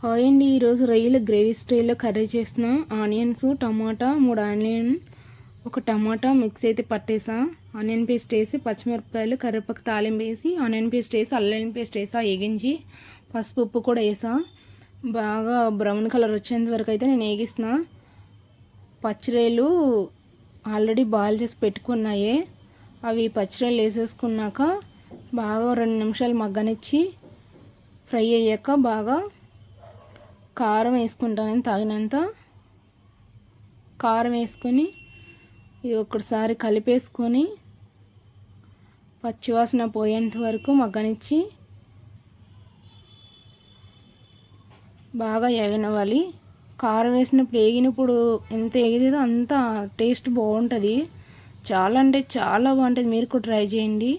Hi అండి. ఈరోజు రొయ్యలు గ్రేవీ స్టైల్లో కర్రీ చేస్తున్నాం. ఆనియన్స్, టమాటా, 3 ఆనియన్, ఒక టమాటా మిక్స్ అయితే పట్టేసా. ఆనియన్ పేస్ట్ వేసి, పచ్చిమిరపకాయలు, కరివేపాకు తాలింపు వేసి, ఆనియన్ పేస్ట్ వేసి, అల్లం పేస్ట్ వేసా, వేగించి పసుపు ఉప్పు కూడా వేసా. బాగా బ్రౌన్ కలర్ వచ్చేంత వరకు అయితే నేను వేగిస్తున్నా. పచ్చిరొయ్యలు ఆల్రెడీ బాయిల్ చేసి పెట్టుకున్నాయి. అవి పచ్చిరొయ్యలు వేసేసుకున్నాక బాగా 2 నిమిషాలు మగ్గనిచ్చి ఫ్రై అయ్యాక బాగా కారం వేసుకుంటాను. తగినంత కారం వేసుకొని ఒకసారి కలిపేసుకొని పచ్చివాసన పోయేంత వరకు మగ్గనిచ్చి బాగా ఎగనవాలి. కారం వేసినప్పుడు వేగినప్పుడు ఎంత ఎగితే అంత టేస్ట్ బాగుంటుంది. చాలా అంటే చాలా బాగుంటుంది. మీరు కూడా ట్రై చేయండి.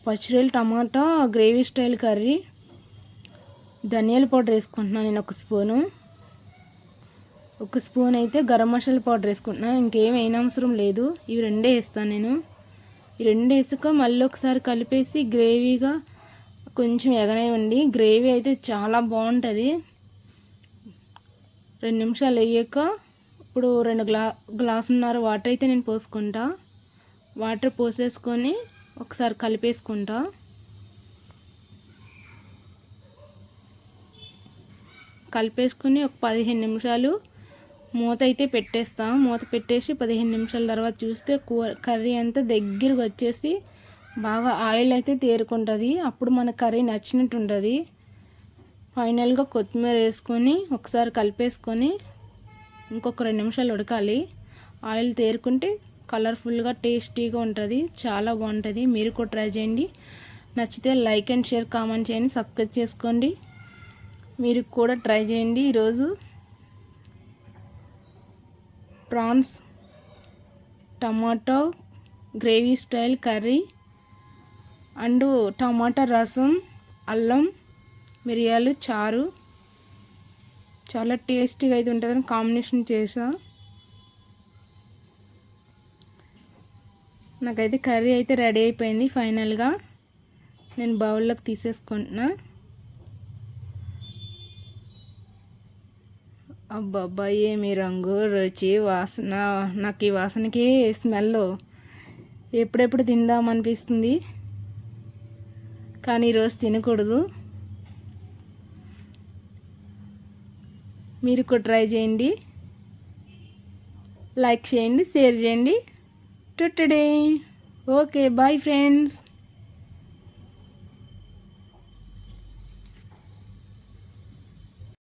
పచ్చిరొయ్యలు టమాటా గ్రేవీ స్టైల్ కర్రీ. ధనియాల పౌడర్ వేసుకుంటున్నాను నేను ఒక స్పూన్ అయితే గరం మసాలా పౌడర్ వేసుకుంటున్నాను. ఇంకేం అవసరం లేదు. ఇవి రెండే వేస్తాను నేను. ఈ రెండు వేసుక మళ్ళీ ఒకసారి కలిపేసి గ్రేవీగా కొంచెం ఎగనివ్వండి. గ్రేవీ అయితే చాలా బాగుంటుంది. 2 నిమిషాలు వేయక ఇప్పుడు 2 గ్లాసున్నర వాటర్ అయితే నేను పోసుకుంటా. వాటర్ పోసేసుకొని ఒకసారి కలిపేసుకుంటా. కలిపేసుకొని ఒక 15 నిమిషాలు మూత అయితే పెట్టేస్తా. మూత పెట్టేసి 15 నిమిషాల తర్వాత చూస్తే కర్రీ అంతా దగ్గరకు వచ్చేసి బాగా ఆయిల్ అయితే తేరుకుంటుంది. అప్పుడు మన కర్రీ నచ్చినట్టు ఉంటుంది. ఫైనల్గా కొత్తిమీర వేసుకొని ఒకసారి కలిపేసుకొని ఇంకొక 2 నిమిషాలు ఉడకాలి. ఆయిల్ తేరుకుంటే కలర్ఫుల్గా టేస్టీగా ఉంటుంది. చాలా బాగుంటుంది. మీరు కూడా ట్రై చేయండి. నచ్చితే లైక్ అండ్ షేర్ కామెంట్ చేయండి. సబ్స్క్రైబ్ చేసుకోండి. మీరు కూడా ట్రై చేయండి. ఈరోజు prawns tomato gravy style curry and tomato rasam, అల్లం మిరియాలు చారు చాలా టేస్టీగా అయితే ఉంటుందని కాంబినేషన్ చేసా. నాకైతే కర్రీ అయితే రెడీ అయిపోయింది. ఫైనల్గా నేను బౌల్లోకి తీసేసుకుంటున్నా. అబ్బబ్బా, ఏమి రంగు, రుచి, వాసన. నాకు ఈ వాసనకి స్మెల్ ఎప్పుడెప్పుడు తిందామనిపిస్తుంది. కానీ ఈరోజు తినకూడదు. మీరు కూడా ట్రై చేయండి. లైక్ చేయండి, షేర్ చేయండి. Today okay, bye friends.